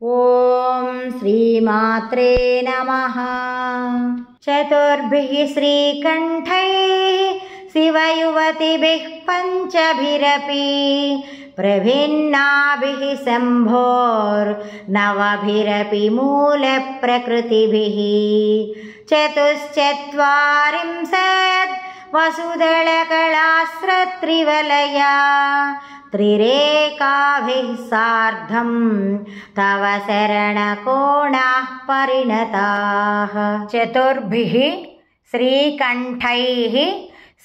ॐ श्रीमात्रे नमः। चतुर्भिः श्रीकण्ठैः शिवयुवतिभिः पञ्चभिरपि प्रभिन्नाभिः शम्भोर्नवभिरपि मूलप्रकृतिभिः चतुश्चत्वारिंशत् वसुदलकलास्रत्रिवलया त्रिरेकाभिः सार्धं तव शरणकोणाः परिणताः। चतुर्भिः श्रीकण्ठैः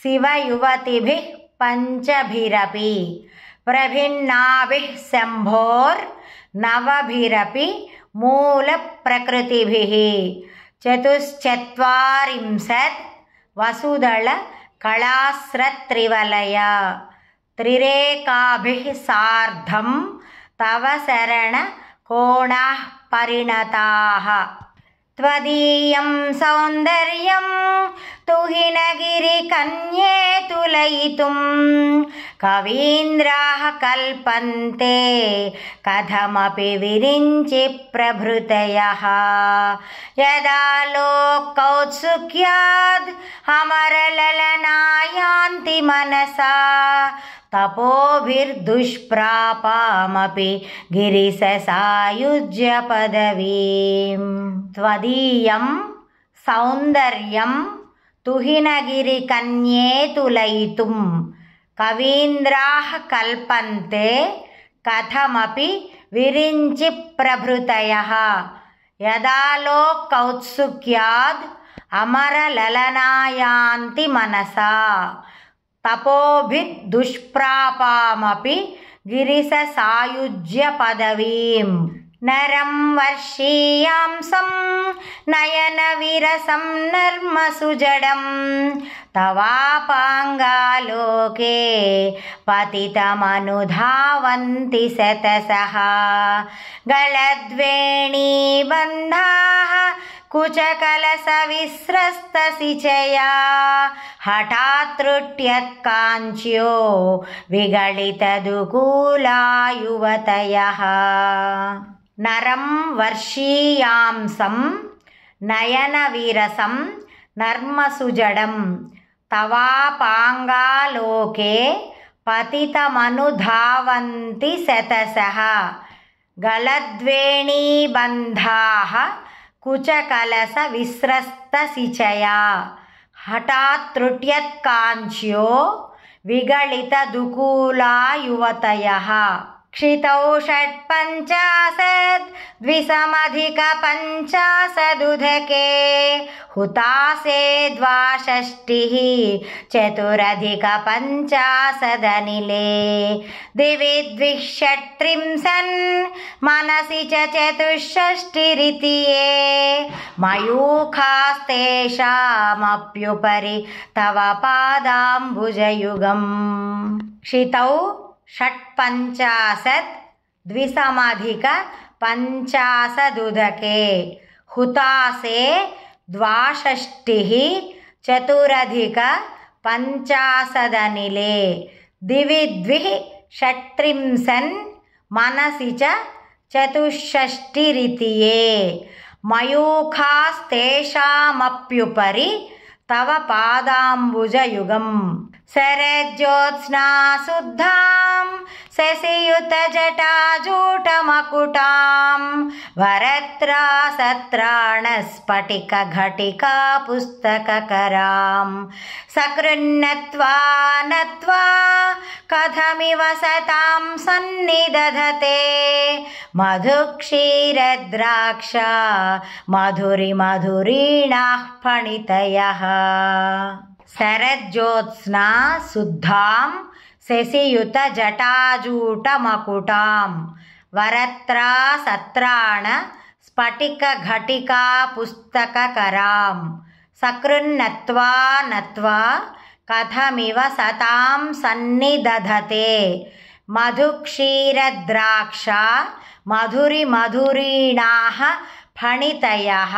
शिवयुवतिभिः पञ्चभिरपि प्रभिन्नाभिः शम्भोर्नवभिरपि मूलप्रकृतिभिः चतुश्चत्वारिंशत् वसुदलकलास्रत्रिवलया त्रिरेकाभिः सार्धं तव शरणकोणाः परिणताः। त्वदीयं सौन्दर्यं तुहिनगिरिकन्ये तुलयितुं कवीन्द्राः कल्पन्ते कथमपि विरिञ्चि प्रभृतयः। यदा लोकौत्सुक्याद् अमरललनायान्ति मनसा तपोभिर्दुष्प्रापामपि गिरिशसायुज्य पदवीं। त्वदीयं सौन्दर्यं तुहिनगिरिकन्ये तुलयितुं कवीन्द्राः कल्पन्ते कथमपि विरिञ्चि प्रभृतयः। यदा लोकौत्सुक्याद् अमरललनायान्ति मनसा तपोभिर्दुष्प्रापामपि गिरिशसायुज्य पदवीं। नरं वर्षीयांसं नयनविरसं नर्मसुजडं तवापाङ्गालोके पतितमनुधावन्ति शतशः। गलद्वेणीबन्धाः कुचकलशविस्रस्तसिचया हठात् त्रुट्यत्काञ्च्यो विगलितदुकूला युवतयः। नरं वर्षीयांसं नयनविरसं नर्मसुजडं तवापाङ्गालोके पतितमनुधावन्ति शतशः। गलद्वेणीबन्धाः कुचकलशविस्रस्तसिचया हठात् त्रुट्यत्काञ्च्यो विगलितदुकूला युवतयः। क्षितौ षट्पञ्चाशत् द्विसमधिकपञ्चाशदुदके हुतासे द्वाषष्टिः चतुरधिकपञ्चाशदनिले दिवि द्विषट्त्रिंशन् मनसि च चतुष्षष्टिरितिये मयूखास्तेषामप्युपरि तव पादाम्बुजयुगम्। क्षितौ षट्पञ्चाशत् द्विसमधिकपञ्चाशदुदके हुतासे द्वाषष्टिः चतुरधिकपञ्चाशदनिले दिवि द्विषट्त्रिंशन् मनसि च चतुष्षष्टिरितिये मयूखास्तेषामप्युपरि तव पादाम्बुजयुगम्। शरज्योत्स्ना शुद्धां शशियुतजटाजूटमकुटां वरत्रासत्राणस्फटिकघटिका पुस्तककरां सकृन्नत्वा नत्वा कथमिव सतां सन्निदधते मधुक्षीरद्राक्षा मधुरिमधुरीणाः फणितयः। शरज्योत्स्ना शुद्धां शशियुतजटाजूटमकुटां वरत्रासत्राण स्फटिकघटिका पुस्तककरां सकृन्नत्वा नत्वा कथमिव सतां सन्निदधते मधुक्षीरद्राक्षा मधुरिमधुरीणाः फणितयः।